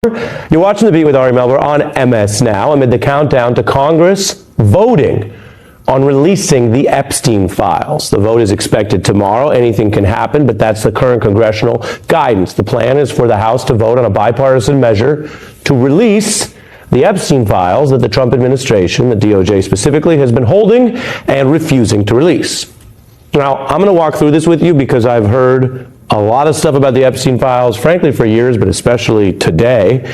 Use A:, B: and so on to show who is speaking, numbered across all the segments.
A: You're watching The Beat with Ari Melber on MS Now amid the countdown to Congress voting on releasing the Epstein files. The vote is expected tomorrow. Anything can happen, but that's the current congressional guidance. The plan is for the House to vote on a bipartisan measure to release the Epstein files that the Trump administration, the DOJ specifically, has been holding and refusing to release. Now, I'm going to walk through this with you because I've heard a lot of stuff about the Epstein files, frankly, for years, but especially today.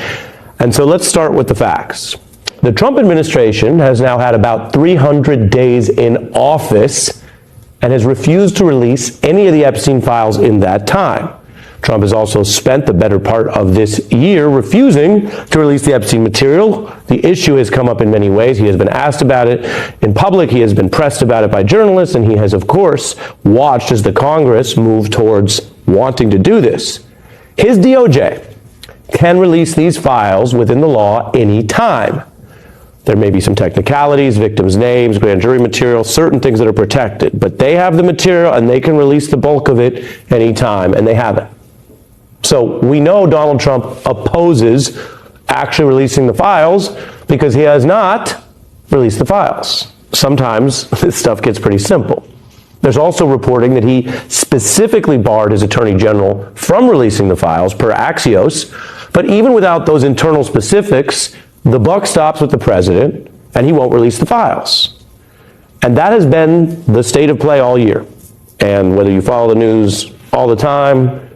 A: And so let's start with the facts. The Trump administration has now had about 300 days in office and has refused to release any of the Epstein files in that time. Trump has also spent the better part of this year refusing to release the Epstein material. The issue has come up in many ways. He has been asked about it in public. He has been pressed about it by journalists, and he has, of course, watched as the Congress moved towards wanting to do this. His DOJ can release these files within the law any time. There may be some technicalities, victims' names, grand jury material, certain things that are protected, but they have the material and they can release the bulk of it anytime, and they have it. So we know Donald Trump opposes actually releasing the files because he has not released the files. Sometimes this stuff gets pretty simple. There's also reporting that he specifically barred his attorney general from releasing the files per Axios, but even without those internal specifics, the buck stops with the president and he won't release the files. And that has been the state of play all year. And whether you follow the news all the time,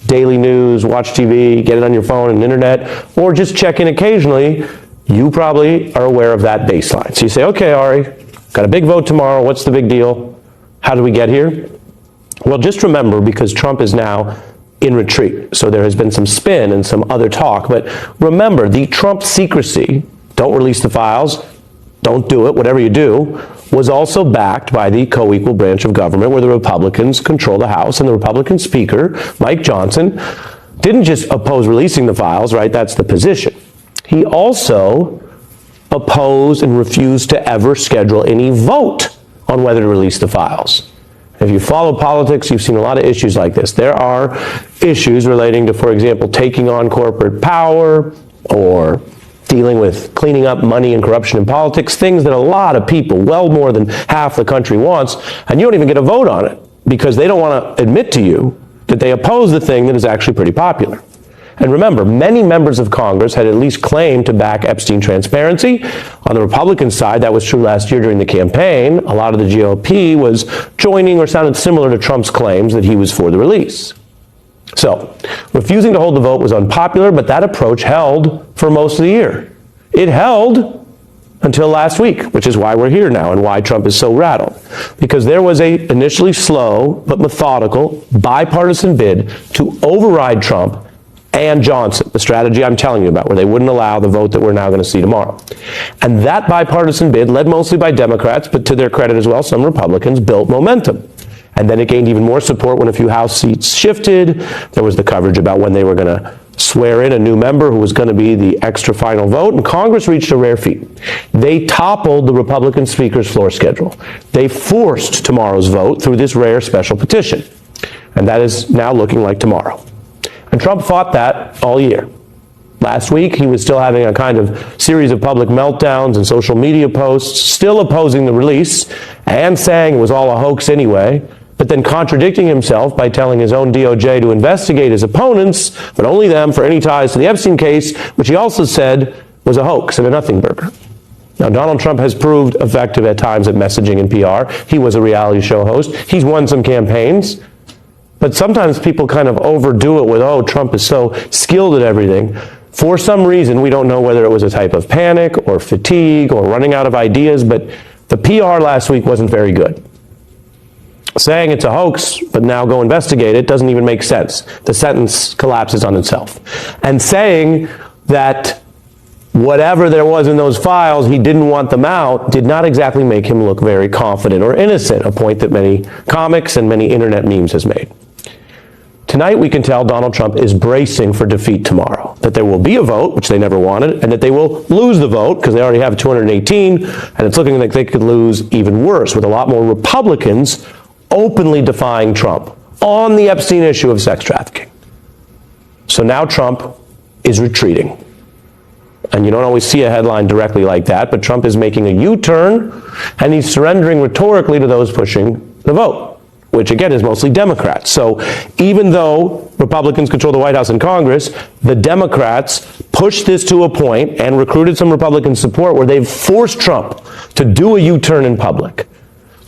A: daily news, watch TV, get it on your phone and internet, or just check in occasionally, you probably are aware of that baseline. So you say, okay, Ari, got a big vote tomorrow. What's the big deal? How did we get here? Well, just remember, because Trump is now in retreat, so there has been some spin and some other talk, but remember, the Trump secrecy, don't release the files, don't do it, whatever you do, was also backed by the co-equal branch of government where the Republicans control the House, and the Republican Speaker, Mike Johnson, didn't just oppose releasing the files, right? That's the position. He also opposed and refused to ever schedule any vote on whether to release the files. If you follow politics, you've seen a lot of issues like this. There are issues relating to, for example, taking on corporate power or dealing with cleaning up money and corruption in politics, things that a lot of people, well more than half the country wants, and you don't even get a vote on it because they don't want to admit to you that they oppose the thing that is actually pretty popular. And remember, many members of Congress had at least claimed to back Epstein transparency. On the Republican side, that was true last year during the campaign. A lot of the GOP was joining or sounded similar to Trump's claims that he was for the release. So, refusing to hold the vote was unpopular, but that approach held for most of the year. It held until last week, which is why we're here now and why Trump is so rattled. Because there was a initially slow but methodical bipartisan bid to override Trump and Johnson, the strategy I'm telling you about, where they wouldn't allow the vote that we're now going to see tomorrow. And that bipartisan bid, led mostly by Democrats, but to their credit as well, some Republicans, built momentum. And then it gained even more support when a few House seats shifted. There was the coverage about when they were going to swear in a new member who was going to be the extra final vote, and Congress reached a rare feat. They toppled the Republican Speaker's floor schedule. They forced tomorrow's vote through this rare special petition. And that is now looking like tomorrow. And Trump fought that all year. Last week, he was still having a kind of series of public meltdowns and social media posts, still opposing the release and saying it was all a hoax anyway, but then contradicting himself by telling his own DOJ to investigate his opponents, but only them, for any ties to the Epstein case, which he also said was a hoax and a nothing burger. Now, Donald Trump has proved effective at times at messaging and PR. He was a reality show host. He's won some campaigns. But sometimes people kind of overdo it with, oh, Trump is so skilled at everything. For some reason, we don't know whether it was a type of panic or fatigue or running out of ideas, but the PR last week wasn't very good. Saying it's a hoax, but now go investigate it, doesn't even make sense. The sentence collapses on itself. And saying that whatever there was in those files, he didn't want them out, did not exactly make him look very confident or innocent, a point that many comics and many internet memes has made. Tonight, we can tell Donald Trump is bracing for defeat tomorrow, that there will be a vote, which they never wanted, and that they will lose the vote, because they already have 218, and it's looking like they could lose even worse, with a lot more Republicans openly defying Trump on the Epstein issue of sex trafficking. So now Trump is retreating. And you don't always see a headline directly like that, but Trump is making a U-turn, and he's surrendering rhetorically to those pushing the vote, which again is mostly Democrats. So even though Republicans control the White House and Congress, the Democrats pushed this to a point and recruited some Republican support where they've forced Trump to do a U-turn in public,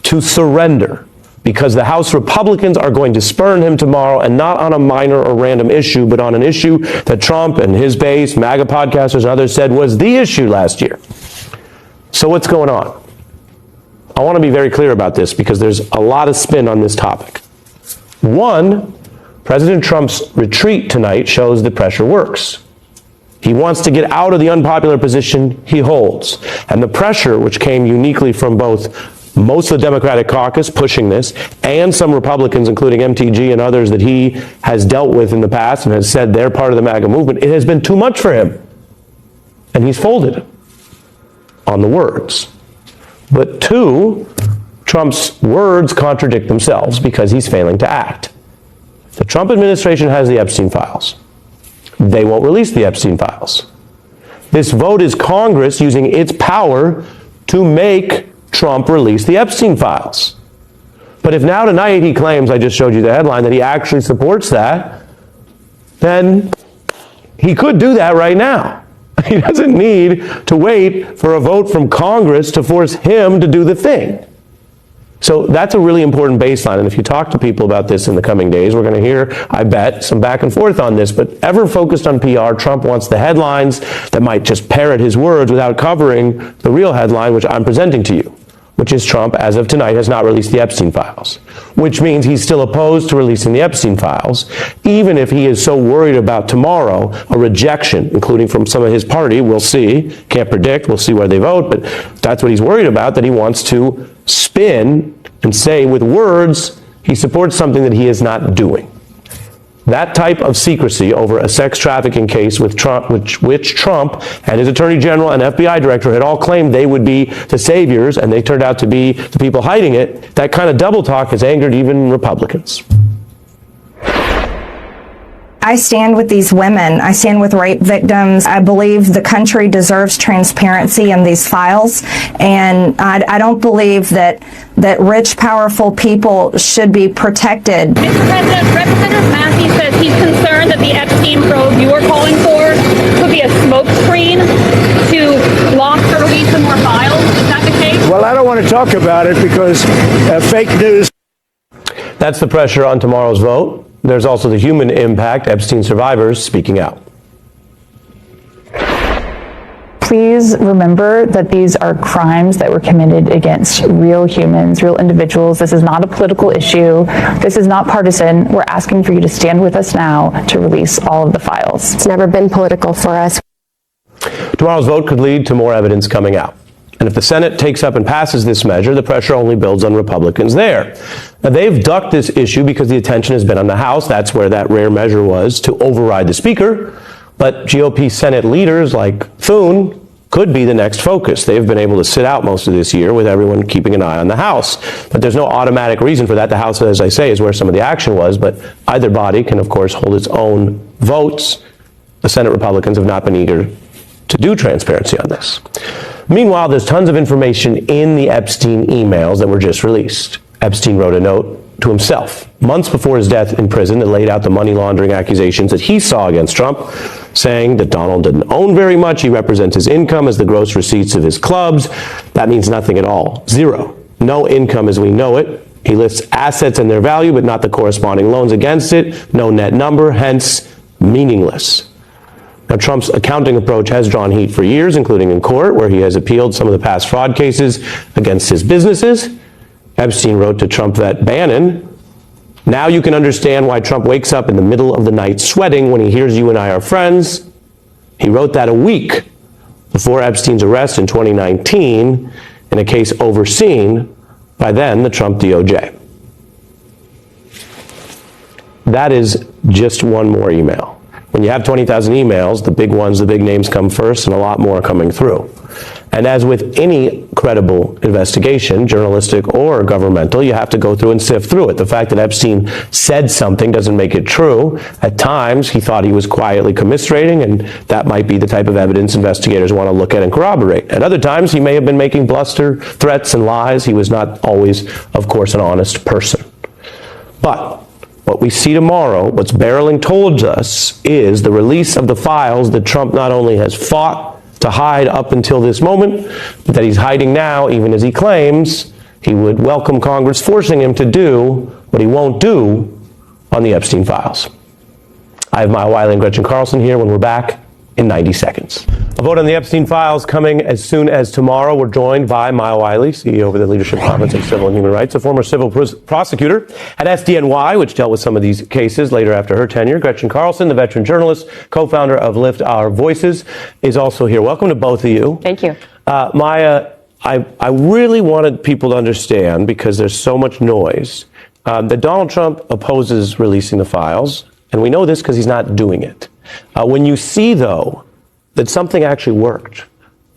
A: to surrender, because the House Republicans are going to spurn him tomorrow, and not on a minor or random issue, but on an issue that Trump and his base, MAGA podcasters and others said was the issue last year. So what's going on? I want to be very clear about this because there's a lot of spin on this topic. One, President Trump's retreat tonight shows that pressure works. He wants to get out of the unpopular position he holds. And the pressure, which came uniquely from both most of the Democratic caucus pushing this, and some Republicans, including MTG and others that he has dealt with in the past and has said they're part of the MAGA movement, it has been too much for him. And he's folded on the words. But two, Trump's words contradict themselves because he's failing to act. The Trump administration has the Epstein files. They won't release the Epstein files. This vote is Congress using its power to make Trump release the Epstein files. But if now tonight he claims, I just showed you the headline, that he actually supports that, then he could do that right now. He doesn't need to wait for a vote from Congress to force him to do the thing. So that's a really important baseline, and if you talk to people about this in the coming days, we're going to hear, I bet, some back and forth on this, but ever focused on PR, Trump wants the headlines that might just parrot his words without covering the real headline, which I'm presenting to you, which is Trump, as of tonight, has not released the Epstein files, which means he's still opposed to releasing the Epstein files, even if he is so worried about tomorrow a rejection, including from some of his party. We'll see, can't predict, we'll see where they vote, but that's what he's worried about, that he wants to spin and say with words he supports something that he is not doing. That type of secrecy over a sex trafficking case with Trump, which Trump and his Attorney General and FBI Director had all claimed they would be the saviors, and they turned out to be the people hiding it, that kind of double talk has angered even Republicans.
B: I stand with these women. I stand with rape victims. I believe the country deserves transparency in these files, and I don't believe that rich, powerful people should be protected.
C: Mr. President, Representative Massey says he's concerned that the Epstein probe you are calling for could be a smokescreen to block or release some more files. Is that the case?
D: Well, I don't want to talk about it because fake news.
A: That's the pressure on tomorrow's vote. There's also the human impact, Epstein survivors speaking out.
E: Please remember that these are crimes that were committed against real humans, real individuals. This is not a political issue. This is not partisan. We're asking for you to stand with us now to release all of the files.
F: It's never been political for us.
A: Tomorrow's vote could lead to more evidence coming out. And if the Senate takes up and passes this measure, the pressure only builds on Republicans there. Now, they've ducked this issue because the attention has been on the House. That's where that rare measure was, to override the Speaker. But GOP Senate leaders like Thune could be the next focus. They've been able to sit out most of this year with everyone keeping an eye on the House. But there's no automatic reason for that. The House, as I say, is where some of the action was. But either body can, of course, hold its own votes. The Senate Republicans have not been eager to do transparency on this. Meanwhile, there's tons of information in the Epstein emails that were just released. Epstein wrote a note to himself months before his death in prison that laid out the money laundering accusations that he saw against Trump, saying that Donald didn't own very much. He represents his income as the gross receipts of his clubs. That means nothing at all. Zero. No income as we know it. He lists assets and their value, but not the corresponding loans against it. No net number, hence meaningless. Now, Trump's accounting approach has drawn heat for years, including in court, where he has appealed some of the past fraud cases against his businesses. Epstein wrote to Trump vet Bannon, "Now you can understand why Trump wakes up in the middle of the night sweating when he hears you and I are friends." He wrote that a week before Epstein's arrest in 2019 in a case overseen by then the Trump DOJ. That is just one more email. When you have 20,000 emails, the big ones, the big names come first, and a lot more are coming through. And as with any credible investigation, journalistic or governmental, you have to go through and sift through it. The fact that Epstein said something doesn't make it true. At times, he thought he was quietly commiserating, and that might be the type of evidence investigators want to look at and corroborate. At other times, he may have been making bluster, threats, and lies. He was not always, of course, an honest person. But what we see tomorrow, what's barreling towards us, is the release of the files that Trump not only has fought to hide up until this moment, but that he's hiding now, even as he claims he would welcome Congress forcing him to do what he won't do on the Epstein files. I have Maya Wiley and Gretchen Carlson here when we're back in 90 seconds. A vote on the Epstein files coming as soon as tomorrow. We're joined by Maya Wiley, CEO of the Leadership Conference of Civil and Human Rights, a former civil prosecutor at SDNY, which dealt with some of these cases later after her tenure. Gretchen Carlson, the veteran journalist, co-founder of Lift Our Voices, is also here. Welcome to both of you.
G: Thank you.
A: Maya, I really wanted people to understand, because there's so much noise, that Donald Trump opposes releasing the files, and we know this because he's not doing it. When you see, though, that something actually worked,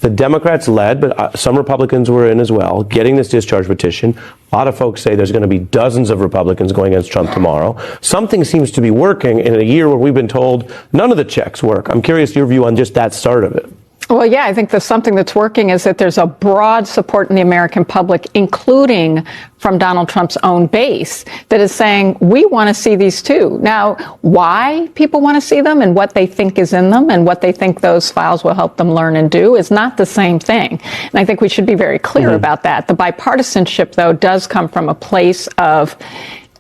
A: the Democrats led, but some Republicans were in as well, getting this discharge petition. A lot of folks say there's going to be dozens of Republicans going against Trump tomorrow. Something seems to be working in a year where we've been told none of the checks work. I'm curious your view on just that start of it.
G: Well, yeah, I think something that's working is that there's a broad support in the American public, including from Donald Trump's own base, that is saying, we want to see these too. Now, why people want to see them and what they think is in them and what they think those files will help them learn and do is not the same thing. And I think we should be very clear about that. The bipartisanship, though, does come from a place of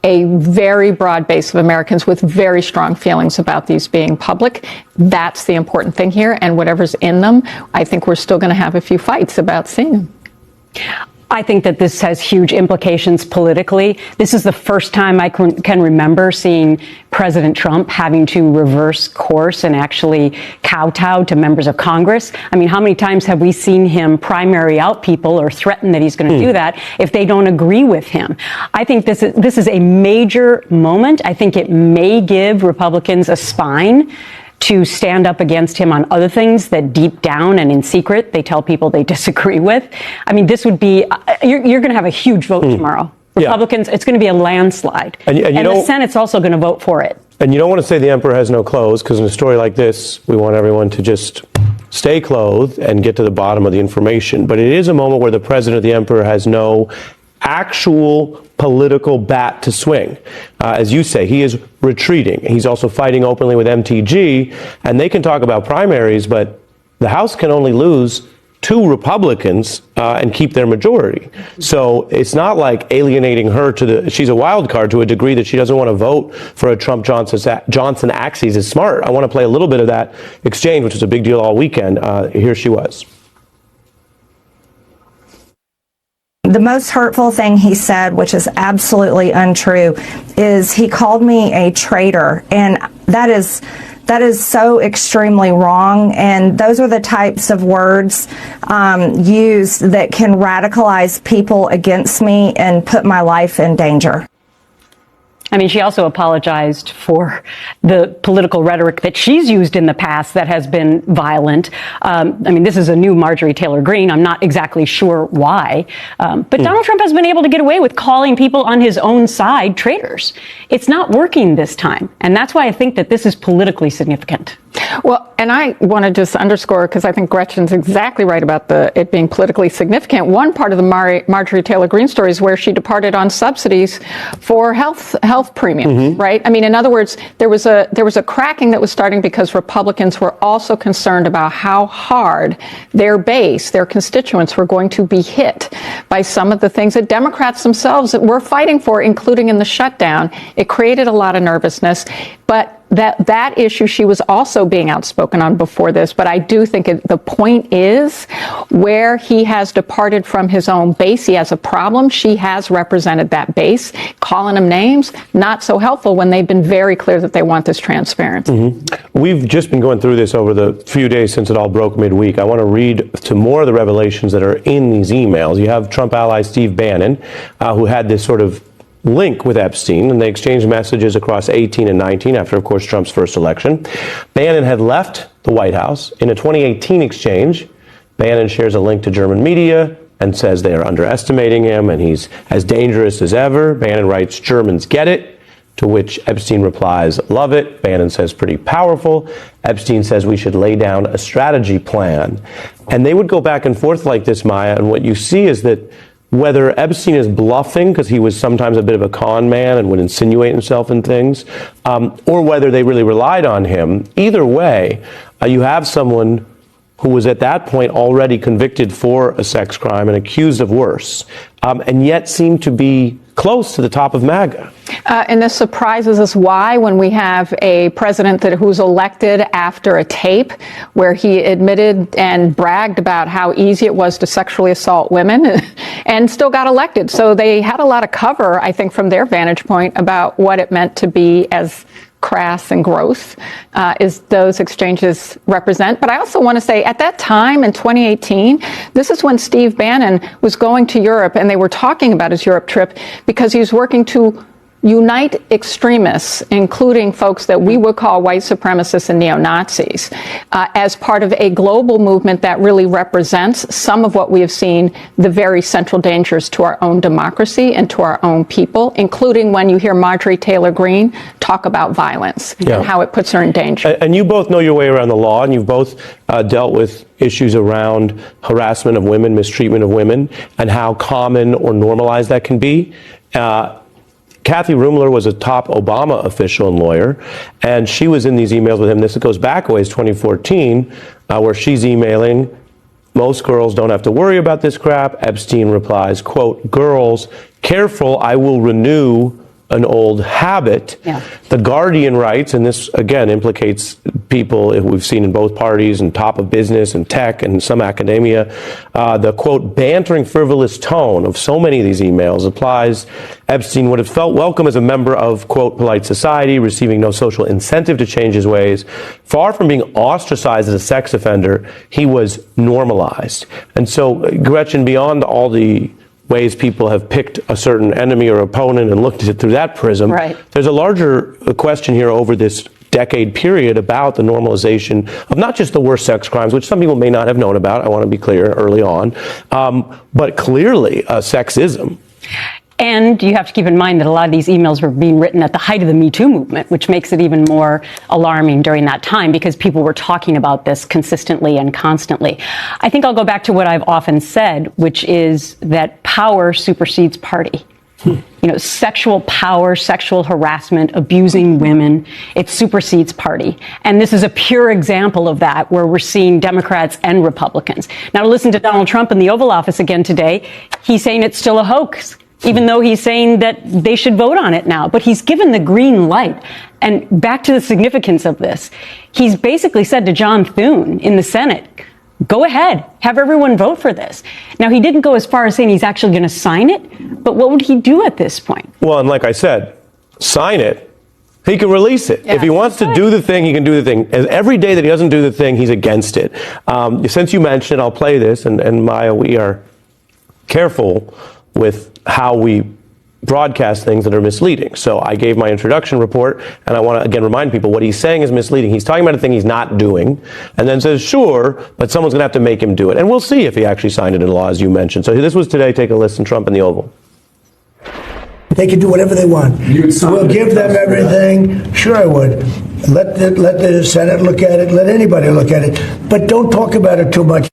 G: a very broad base of Americans with very strong feelings about these being public. That's the important thing here. And whatever's in them, I think we're still going to have a few fights about seeing them.
H: I think that this has huge implications politically. This is the first time I can remember seeing President Trump having to reverse course and actually kowtow to members of Congress. I mean, how many times have we seen him primary out people or threaten that he's going to do that if they don't agree with him? I think this is a major moment. I think it may give Republicans a spine to stand up against him on other things that deep down and in secret they tell people they disagree with. I mean, this would be, you're going to have a huge vote tomorrow. Republicans, it's going to be a landslide. And the Senate's also going to vote for it.
A: And you don't want to say the emperor has no clothes, because in a story like this, we want everyone to just stay clothed and get to the bottom of the information. But it is a moment where the president, the emperor, has no actual political bat to swing. As you say, he is retreating. He's also fighting openly with MTG, and they can talk about primaries, but the House can only lose 2 Republicans and keep their majority. So it's not like alienating her she's a wild card to a degree that she doesn't want to vote for a Trump-Johnson axis is smart. I want to play a little bit of that exchange, which was a big deal all weekend. Here she was.
B: The most hurtful thing he said, which is absolutely untrue, is he called me a traitor. And that is so extremely wrong. And those are the types of words used that can radicalize people against me and put my life in danger.
H: I mean, she also apologized for the political rhetoric that she's used in the past that has been violent. I mean, this is a new Marjorie Taylor Greene. I'm not exactly sure why. But Donald Trump has been able to get away with calling people on his own side traitors. It's not working this time. And that's why I think that this is politically significant.
G: Well, and I want to just underscore, because I think Gretchen's exactly right about it being politically significant. One part of the Marjorie Taylor Greene story is where she departed on subsidies for health premiums, right? I mean, in other words, there was a cracking that was starting because Republicans were also concerned about how hard their base, their constituents, were going to be hit by some of the things that Democrats themselves were fighting for, including in the shutdown. It created a lot of nervousness, but that issue she was also being outspoken on before this. But I do think the point is where he has departed from his own base, he has a problem. She has represented that base. Calling them names, not so helpful when they've been very clear that they want this transparency.
A: We've just been going through this over the few days since it all broke midweek. I want to read to more of the revelations that are in these emails. You have Trump ally Steve Bannon, who had this sort of link with Epstein, and they exchanged messages across 18 and 19 after, of course, Trump's first election. Bannon had left the White House. In a 2018 exchange, Bannon shares a link to German media and says they are underestimating him and he's as dangerous as ever. Bannon writes, Germans get it, to which Epstein replies, love it. Bannon says, pretty powerful. Epstein says we should lay down a strategy plan. And they would go back and forth like this, Maya, and what you see is that whether Epstein is bluffing, because he was sometimes a bit of a con man and would insinuate himself in things, or whether they really relied on him, either way, you have someone who was at that point already convicted for a sex crime and accused of worse, and yet seemed to be close to the top of MAGA.
G: And this surprises us. Why? When we have a president who's elected after a tape where he admitted and bragged about how easy it was to sexually assault women and still got elected. So they had a lot of cover, I think, from their vantage point about what it meant to be as crass and gross as those exchanges represent. But I also want to say at that time in 2018, this is when Steve Bannon was going to Europe and they were talking about his Europe trip because he was working to unite extremists, including folks that we would call white supremacists and neo-Nazis, as part of a global movement that really represents some of what we have seen the very central dangers to our own democracy and to our own people, including when you hear Marjorie Taylor Greene talk about violence and how it puts her in danger.
A: And you both know your way around the law, and you've both dealt with issues around harassment of women, mistreatment of women, and how common or normalized that can be. Kathy Rumler was a top Obama official and lawyer, and she was in these emails with him. This goes back a ways, 2014, where she's emailing, most girls don't have to worry about this crap. Epstein replies, quote, girls, careful, I will renew an old habit. Yeah. The Guardian writes, and this again implicates people we've seen in both parties and top of business and tech and some academia, the quote bantering frivolous tone of so many of these emails applies. Epstein would have felt welcome as a member of quote polite society, receiving no social incentive to change his ways. Far from being ostracized as a sex offender, he was normalized. And so, Gretchen, beyond all the ways people have picked a certain enemy or opponent and looked at it through that prism, right, there's a larger question here over this decade period about the normalization of not just the worst sex crimes, which some people may not have known about, I want to be clear early on, but clearly sexism.
H: And you have to keep in mind that a lot of these emails were being written at the height of the Me Too movement, which makes it even more alarming during that time because people were talking about this consistently and constantly. I think I'll go back to what I've often said, which is that power supersedes party. You know, sexual power, sexual harassment, abusing women, it supersedes party. And this is a pure example of that, where we're seeing Democrats and Republicans. Now, to listen to Donald Trump in the Oval Office again today, he's saying it's still a hoax, even though he's saying that they should vote on it now. But he's given the green light. And back to the significance of this, he's basically said to John Thune in the Senate, go ahead, have everyone vote for this. Now, he didn't go as far as saying he's actually going to sign it, but what would he do at this point?
A: Well, and like I said, sign it. He can release it. Yeah, if he wants to do the thing, he can do the thing. Every day that he doesn't do the thing, he's against it. Since you mentioned it, I'll play this, and Maya, we are careful with how we broadcast things that are misleading. So I gave my introduction report, and I want to again remind people what he's saying is misleading. He's talking about a thing he's not doing, and then says, sure, but someone's going to have to make him do it. And we'll see if he actually signed it into law, as you mentioned. So this was today. Take a listen, Trump in the Oval.
I: They can do whatever they want. We'll give them everything. Sure, I would. Let the Senate look at it. Let anybody look at it. But don't talk about it too much.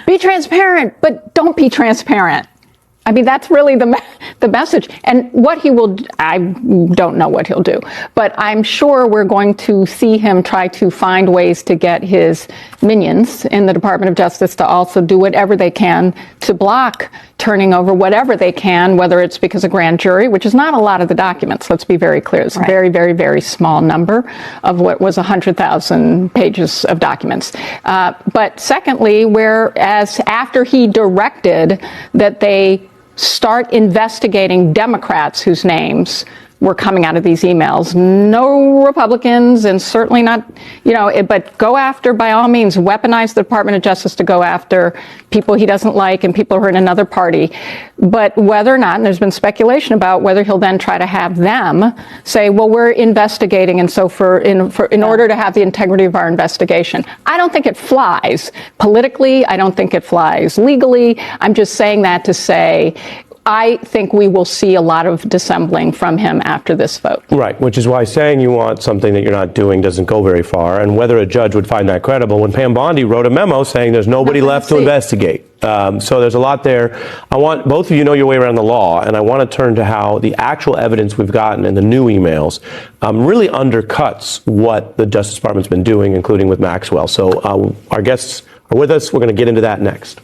G: Be transparent, but don't be transparent. I mean, that's really the message. And what he will, I don't know what he'll do, but I'm sure we're going to see him try to find ways to get his minions in the Department of Justice to also do whatever they can to block turning over whatever they can, whether it's because of grand jury, which is not a lot of the documents. Let's be very clear. It's a very, very, very small number of what was 100,000 pages of documents. But secondly, whereas after he directed that they start investigating Democrats whose names were coming out of these emails. No Republicans, and certainly not, but go after, by all means, weaponize the Department of Justice to go after people he doesn't like and people who are in another party. But whether or not, and there's been speculation about whether he'll then try to have them say, well, we're investigating, and so in order to have the integrity of our investigation. I don't think it flies politically. I don't think it flies legally. I'm just saying that to say, I think we will see a lot of dissembling from him after this vote. Right, which is why saying you want something that you're not doing doesn't go very far, and whether a judge would find that credible when Pam Bondi wrote a memo saying there's nobody left to investigate. So there's a lot there. I want both of you know your way around the law, and I want to turn to how the actual evidence we've gotten in the new emails really undercuts what the Justice Department's been doing, including with Maxwell. So our guests are with us. We're going to get into that next.